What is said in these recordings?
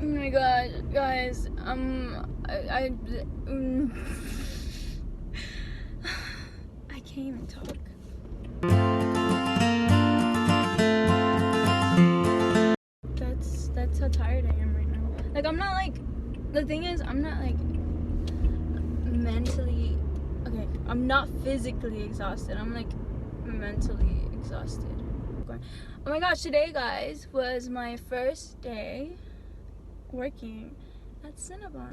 Oh my god, guys, I can't even talk. That's how tired I am right now. Like, I'm not like, the thing is, I'm not like mentally, okay, I'm not physically exhausted, I'm like mentally exhausted. Oh my gosh, today, guys, was my first day working at Cinnabon.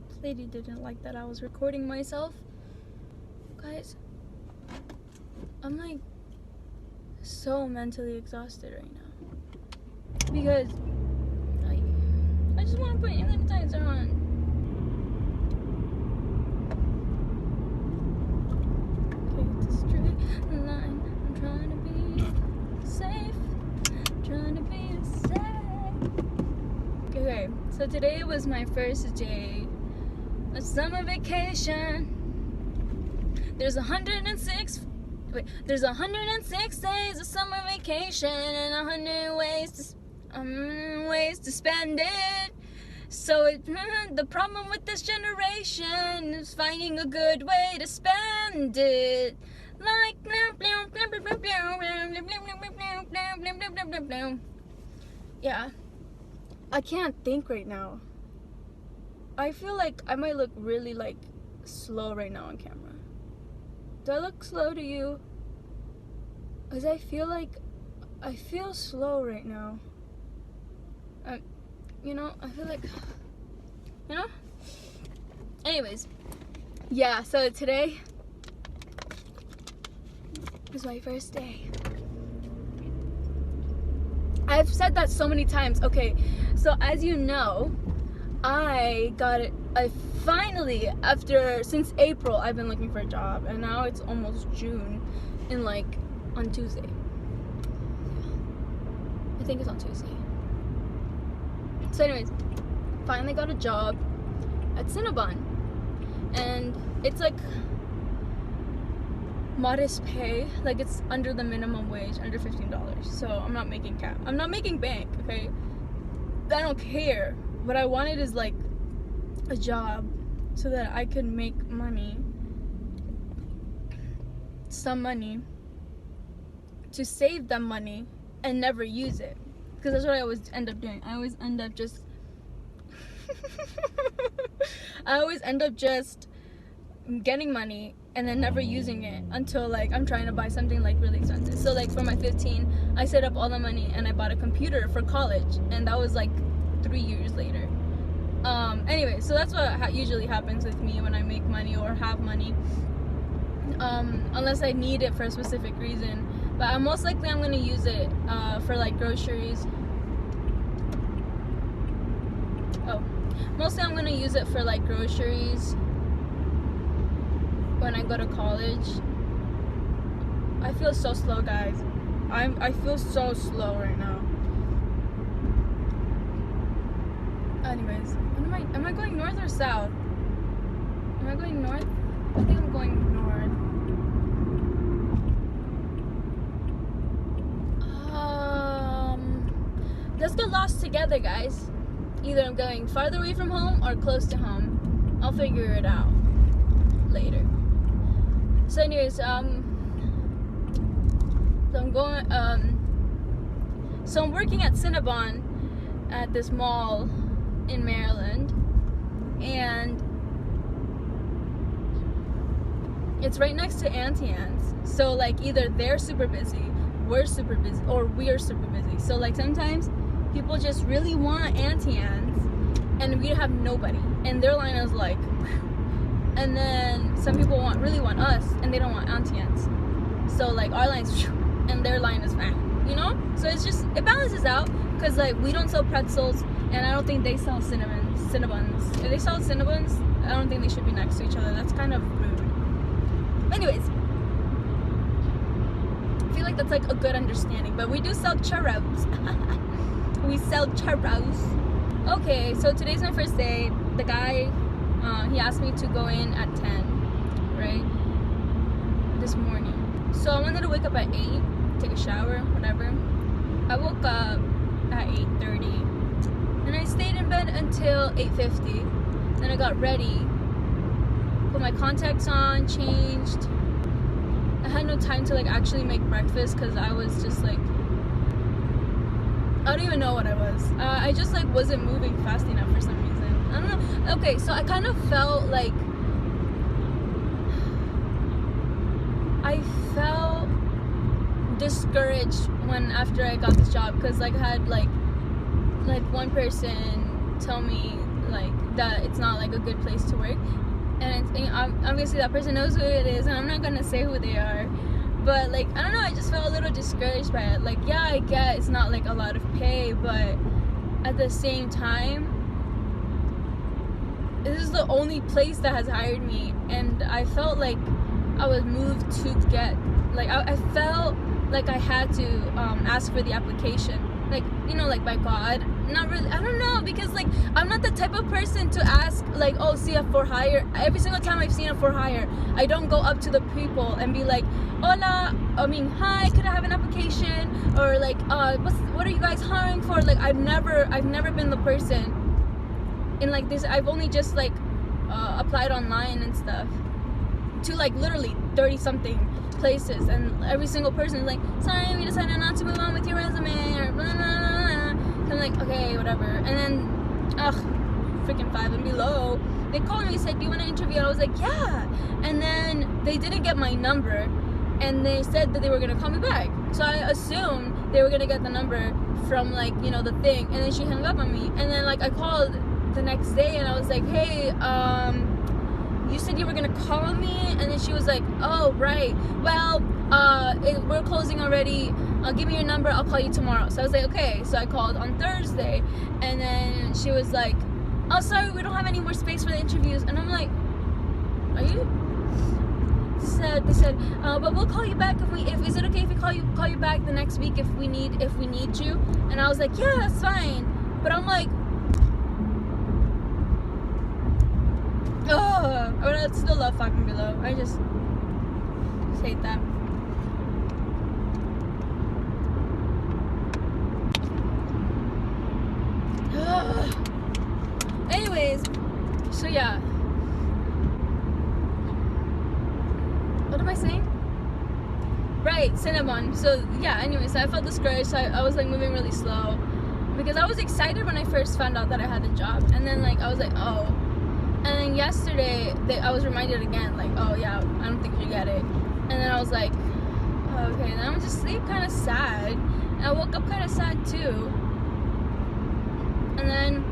This lady didn't like that I was recording myself. Guys, I'm like so mentally exhausted right now because I just want to put sanitizer on. Okay, the straight line. I'm trying to be safe. Trying to be safe. Okay, so today was my first day of summer vacation. There's 106 days of summer vacation and 100 ways to spend it. So the problem with this generation is finding a good way to spend it. Like yeah, I can't think right now. I feel like I might look really like slow right now on camera. Do I look slow to you? Because I feel slow right now. You know, I feel like, you know? Anyways, yeah, so today is my first day. I've said that so many times. Okay, so as you know, I finally, since April, I've been looking for a job, and now it's almost June, and like on Tuesday. I think it's on Tuesday. So anyways, finally got a job at Cinnabon, and it's like modest pay, like it's under the minimum wage, under $15. So I'm not making bank, okay? I don't care. What I wanted is like a job so that I could make money, some money, to save them money and never use it. Because that's what I always end up doing. I always end up just getting money and then never using it until like I'm trying to buy something like really expensive. So like for my 15, I set up all the money and I bought a computer for college, and that was like 3 years later. Anyway, so that's what usually happens with me when I make money or have money, unless I need it for a specific reason. But most likely I'm gonna use it for like groceries. Mostly I'm gonna use it for like groceries when I go to college. I feel so slow, guys. I feel so slow right now. Anyways, am I going north or south? Am I going north? I think I'm going north. Let's get lost together, guys. Either I'm going farther away from home or close to home. I'll figure it out later. So anyways, so I'm going, so I'm working at Cinnabon at this mall in Maryland, and it's right next to Auntie Anne's. So like either they're super busy, we're super busy, or we're super busy. So like sometimes people just really want Auntie Anne's and we have nobody, and their line is like, and then some people really want us and they don't want Auntie Anne's. So like our line's and their line is you know? So it's just, it balances out, because like we don't sell pretzels, and I don't think they sell Cinnabons. If they sell Cinnabons, I don't think they should be next to each other. That's kind of rude. Anyways, I feel like that's like a good understanding. But we do sell churros. We sell churros. Okay, so today's my first day. The guy, he asked me to go in at 10, right? This morning. So I wanted to wake up at 8, take a shower, whatever. I woke up at 8:30, and I stayed in bed until 8:50. Then I got ready, put my contacts on, changed. I had no time to like actually make breakfast because I was just like, I don't even know what I was. I just like wasn't moving fast enough for some reason. I don't know. Okay, so I kind of felt like I felt discouraged when after I got this job, because like I had like one person tell me like that it's not like a good place to work, and obviously that person knows who it is, and I'm not gonna say who they are, but like I don't know, I just felt a little discouraged by it. Like, yeah, I get it's not like a lot of pay, but at the same time, this is the only place that has hired me, and I felt like I was moved to get, like I felt like I had to ask for the application, like, you know, like by God. Not really, I don't know, because like I'm not the type of person to ask like, oh, see a for hire. Every single time I've seen a for hire, I don't go up to the people and be like, hola, hi, could I have an application, or like what are you guys hiring for? Like I've never been the person in like this. I've only just like applied online and stuff to like literally 30 something places, and every single person is like, sorry, we decided not to move on with your resume, or blah, blah, blah. I'm like, okay, whatever. And then freaking Five and Below, they called me and said, do you want to interview? And I was like, yeah. And then they didn't get my number, and they said that they were gonna call me back, so I assumed they were gonna get the number from like, you know, the thing. And then she hung up on me, and then like I called the next day and I was like, hey, you said you were gonna call me. And then she was like, oh right, well we're closing already, give me your number, I'll call you tomorrow. So I was like, okay. So I called on Thursday, and then she was like, oh sorry, we don't have any more space for the interviews. And I'm like, are you? They said but we'll call you back if is it okay if we call you back the next week if we need you? And I was like, yeah, that's fine. But I'm like, oh, I would still love fucking Below. I just hate that. Anyways, so yeah. What am I saying? Right, Cinnabon. So yeah, anyways, I felt discouraged. So I was like moving really slow because I was excited when I first found out that I had the job, and then like I was like, oh. And then yesterday, I was reminded again, like, oh yeah, I don't think you get it. And then I was like, oh, okay. And then I went to sleep kind of sad. And I woke up kind of sad too. And then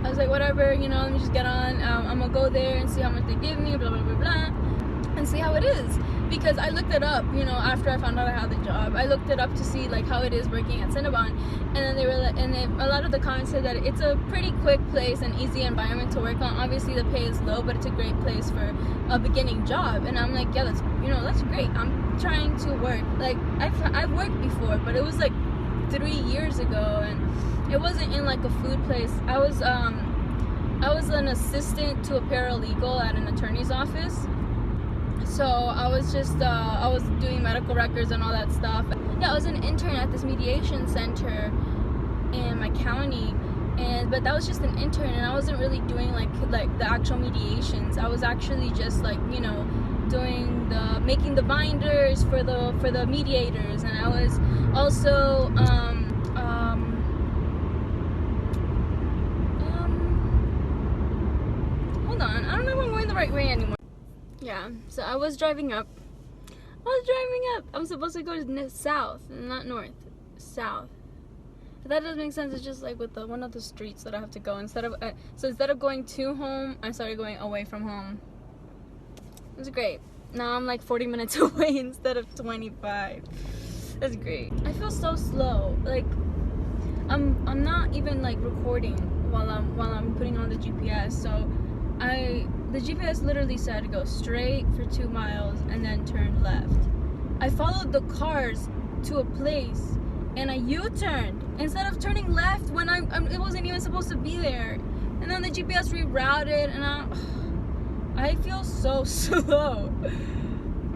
I was like, whatever, you know, let me just get on. I'm going to go there and see how much they give me, blah, blah, blah, blah. And see how it is. Because I looked it up, you know, after I found out I had the job. I looked it up to see like how it is working at Cinnabon, and then they were like, a lot of the comments said that it's a pretty quick place and easy environment to work on. Obviously the pay is low, but it's a great place for a beginning job. And I'm like, yeah, that's great. I'm trying to work. Like I've worked before, but it was like 3 years ago, and it wasn't in like a food place. I was an assistant to a paralegal at an attorney's office. So I was just, I was doing medical records and all that stuff. Yeah, I was an intern at this mediation center in my county, but that was just an intern, and I wasn't really doing like the actual mediations. I was actually just like, you know, making the binders for the mediators, and I was also hold on, I don't know if I'm going the right way anymore. Yeah, so I was driving up. I'm supposed to go south, not north, south. But that doesn't make sense. It's just like with one of the streets that I have to go instead of going to home, I started going away from home. It was great. Now I'm like 40 minutes away instead of 25. That's great. I feel so slow. Like I'm not even like recording while I'm putting on the GPS. So the GPS literally said go straight for 2 miles and then turn left. I followed the cars to a place and I U-turned instead of turning left when it wasn't even supposed to be there. And then the GPS rerouted, and I feel so slow.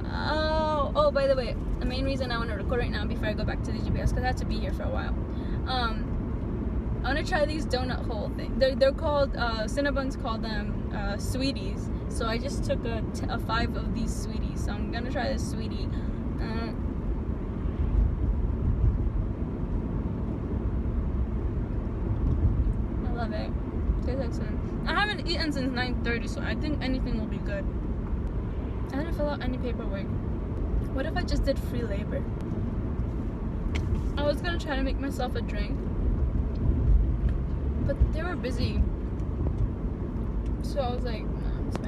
Oh, Oh, by the way, the main reason I want to record right now before I go back to the GPS, because I have to be here for a while. I want to try these donut hole things. They're called, Cinnabons call them sweeties. So I just took a 5 of these sweeties. So I'm going to try this sweetie. I love it. Tastes excellent. I haven't eaten since 9:30, so I think anything will be good. I didn't fill out any paperwork. What if I just did free labor? I was gonna try to make myself a drink, but they were busy. So I was like, no, it's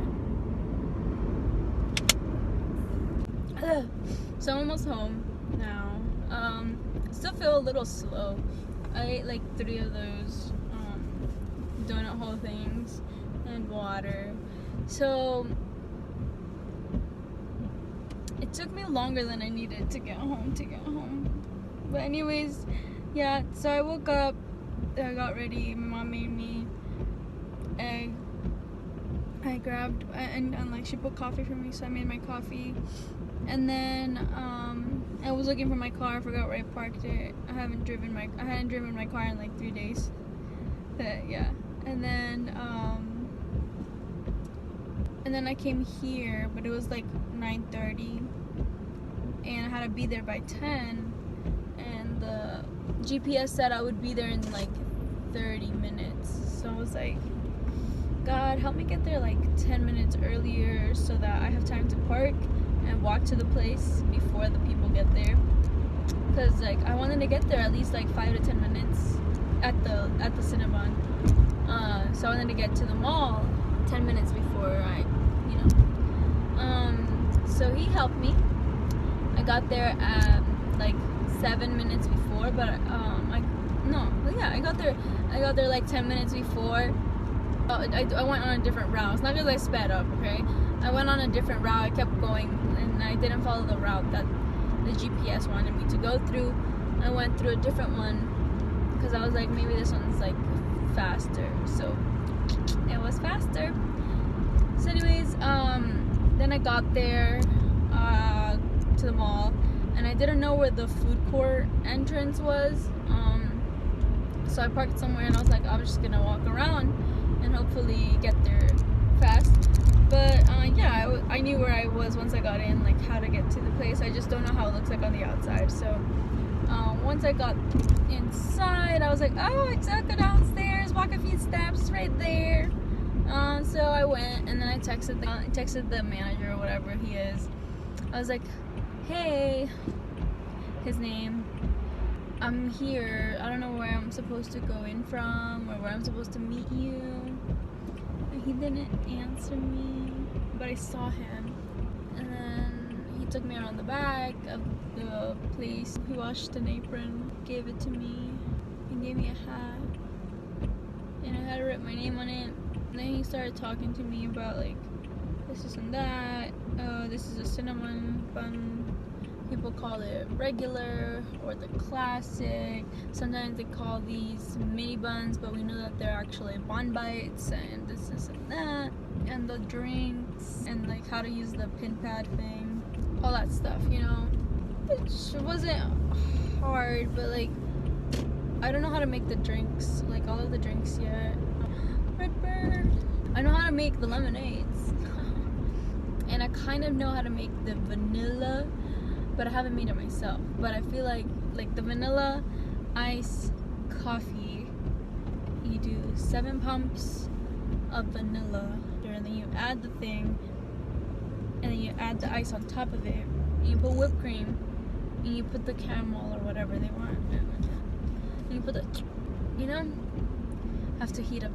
fine. So I'm almost home now. Still feel a little slow. I ate like 3 of those donut hole things and water. So it took me longer than I needed to get home. But anyways, yeah, so I woke up, I got ready, my mom made me egg. I grabbed, and like she put coffee for me, so I made my coffee. And then I was looking for my car, I forgot where I parked it. I hadn't driven my car in like 3 days. But yeah. And then I came here, but it was like 9:30, and I had to be there by 10, and the GPS said I would be there in like 30 minutes. So I was like, God, help me get there like 10 minutes earlier so that I have time to park and walk to the place before the people get there. Because like I wanted to get there at least like 5 to 10 minutes at the Cinnabon. So I wanted to get to the mall 10 minutes before I, so he helped me. I got there at like 7 minutes before, but I got there like 10 minutes before. I went on a different route. It's not because I sped up, okay? I went on a different route. I kept going, and I didn't follow the route that the GPS wanted me to go through. I went through a different one because I was like, maybe this one's like faster. So it was faster. So anyways, then I got there to the mall, and I didn't know where the food court entrance was. So I parked somewhere, and I was like, I'm just gonna walk around and hopefully get there fast. But yeah, I knew where I was once I got in, like how to get to the place. I just don't know how it looks like on the outside. So once I got inside, I was like, oh, I took it downstairs, walk a few steps right there. So I went, and then I texted the manager or whatever he is. I was like, hey, his name, I'm here. I don't know where I'm supposed to go in from or where I'm supposed to meet you. And he didn't answer me, but I saw him. And then he took me around the back of the place. He washed an apron, gave it to me, and gave me a hat. And I had to write my name on it. And then he started talking to me about like this and that. This is a cinnamon bun. People call it regular or the classic. Sometimes they call these mini buns, but we know that they're actually bun bites, and this and that, and the drinks, and like how to use the pin pad thing, all that stuff, It wasn't hard, but like I don't know how to make the drinks, like all of the drinks yet. Redbird. I know how to make the lemonades, and I kind of know how to make the vanilla, but I haven't made it myself. But I feel like the vanilla ice coffee, you do 7 pumps of vanilla, and then you add the thing, and then you add the ice on top of it, and you put whipped cream, and you put the caramel or whatever they want, and you put have to heat up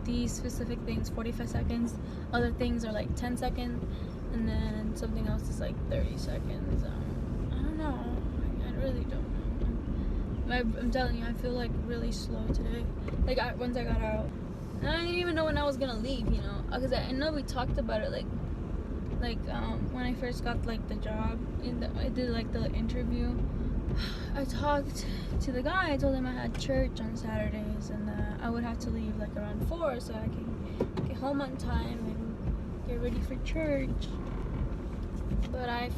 these specific things 45 seconds. Other things are like 10 seconds, and then something else is like 30 seconds. I don't know. I really don't know. I'm telling you, I feel like really slow today. Like once I got out, and I didn't even know when I was gonna leave. Because I know we talked about it. Like when I first got like the job, I did like the interview. I talked to the guy. I told him I had church on Saturdays, and I would have to leave like around 4 so I can get home on time and get ready for church. But I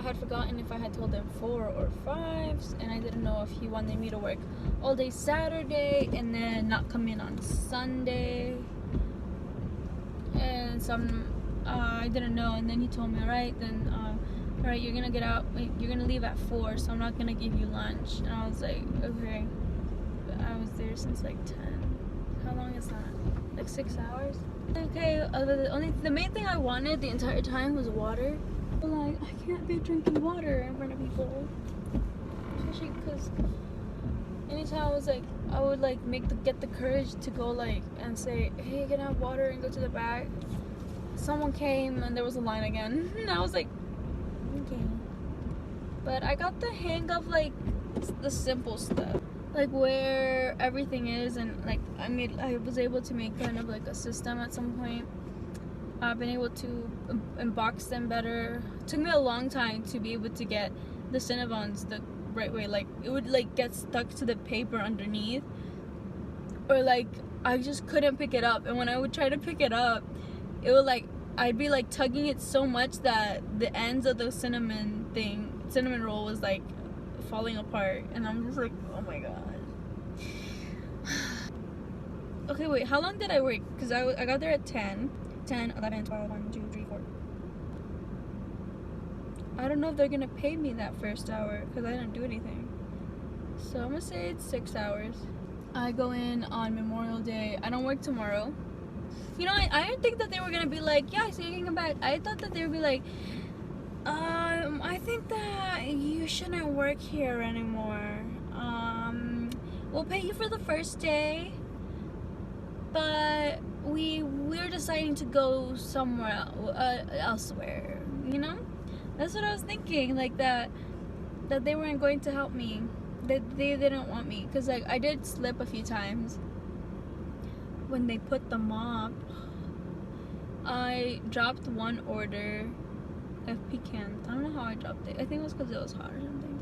had forgotten if I had told him 4 or 5, and I didn't know if he wanted me to work all day Saturday and then not come in on Sunday. And I didn't know, and then he told me, alright, you're gonna get out, you're gonna leave at 4, so I'm not gonna give you lunch. And I was like, okay. But I was there since like 10. How long is that? Like 6 hours? Okay, the main thing I wanted the entire time was water. Like, I can't be drinking water in front of people, especially because anytime I would like get the courage to go like and say, hey, can I have water, and go to the back. Someone came and there was a line again, and I was like, okay. But I got the hang of like the simple stuff, like where everything is, and like I was able to make kind of like a system at some point. I've been able to unbox them better. It took me a long time to be able to get the Cinnabons the right way. Like, it would like get stuck to the paper underneath, or like I just couldn't pick it up. And when I would try to pick it up, it would like I'd be like tugging it so much that the ends of the cinnamon roll was like falling apart. And I'm just like, oh my god. Okay, wait, how long did I work? Because I got there at 10, 11, 12, 1, 2, 3, 4. I don't know if they're gonna pay me that first hour because I didn't do anything. So I'm gonna say it's 6 hours. I go in on Memorial Day. I don't work tomorrow. You know, I didn't think that they were gonna be like, yeah, so you can come back. I thought that they would be like, I think that you shouldn't work here anymore. We'll pay you for the first day, but we're deciding to go somewhere elsewhere, you know? That's what I was thinking, like that they weren't going to help me, that they didn't want me, because like I did slip a few times when they put the mop. I dropped one order of pecans. I don't know how I dropped it. I think it was because it was hot or something,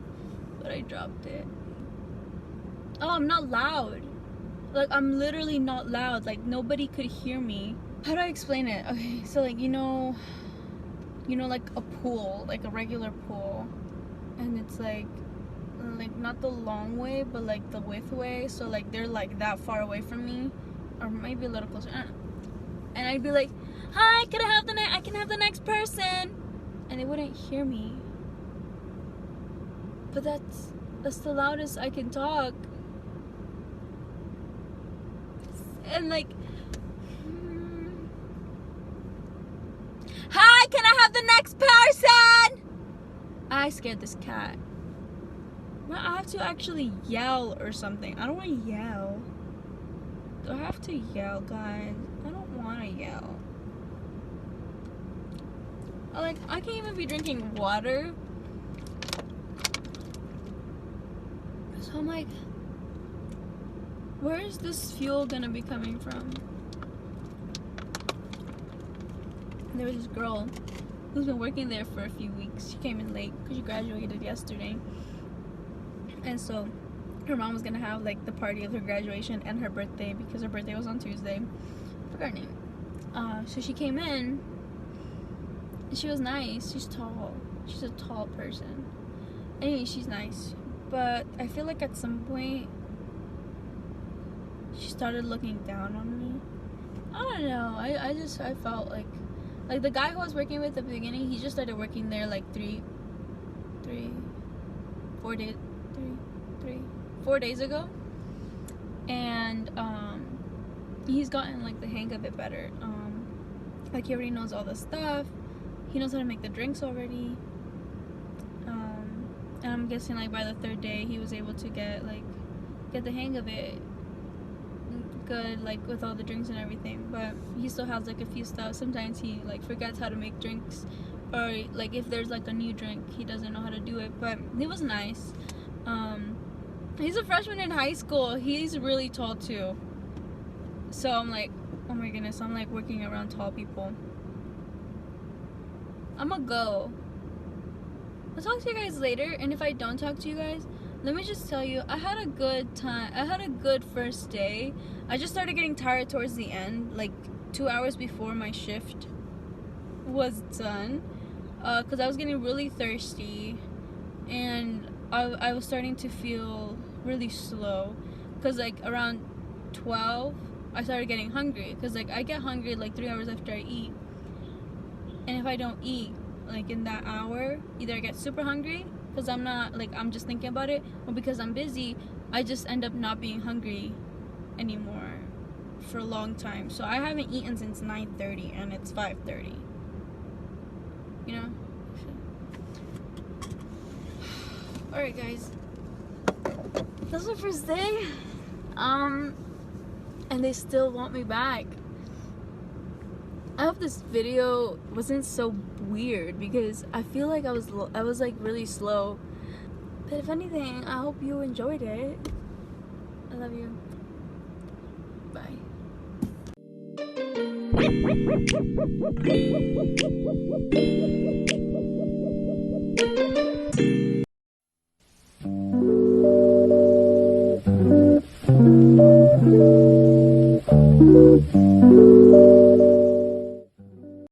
but I dropped it. Oh, I'm not loud. Like, I'm literally not loud. Like, nobody could hear me. How do I explain it? Okay, so like, you know like a pool, like a regular pool, and it's like not the long way, but like the width way. So like they're like that far away from me, or maybe a little closer. And I'd be like, hi, I can have the next person, and they wouldn't hear me. But that's the loudest I can talk. And like, hi, can I have the next person? I scared this cat. I have to actually yell or something. I don't want to yell. Do I have to yell, guys? I don't want to yell. Like, I can't even be drinking water. So I'm like, where is this fuel gonna be coming from? There was this girl who's been working there for a few weeks. She came in late because she graduated yesterday. And so her mom was gonna have like the party of her graduation and her birthday, because her birthday was on Tuesday. I forgot her name. So she came in and she was nice. She's tall. She's a tall person. Anyway, she's nice. But I feel like at some point she started looking down on me. I don't know. I felt like the guy who I was working with at the beginning, he just started working there like 4 days ago, and he's gotten like the hang of it better. Like, he already knows all the stuff. He knows how to make the drinks already. And I'm guessing like by the 3rd day he was able to get the hang of it good, like with all the drinks and everything. But he still has like a few stuff. Sometimes he like forgets how to make drinks, or like if there's like a new drink, he doesn't know how to do it. But he was nice. He's a freshman in high school. He's really tall too. So I'm like, oh my goodness, I'm like working around tall people. I'ma go. I'll talk to you guys later, and if I don't talk to you guys, let me just tell you, I had a good time. I had a good first day. I just started getting tired towards the end, like 2 hours before my shift was done. because I was getting really thirsty, and I was starting to feel really slow, because like around 12 I started getting hungry, because like I get hungry like 3 hours after I eat, and if I don't eat like in that hour, either I get super hungry because I'm not like I'm just thinking about it, or because I'm busy, I just end up not being hungry anymore for a long time. So I haven't eaten since 9:30 and it's 5:30, you know. All right guys, that's my first day, and they still want me back. I hope this video wasn't so weird, because I feel like I was like really slow, but if anything, I hope you enjoyed it. I love you. Bye.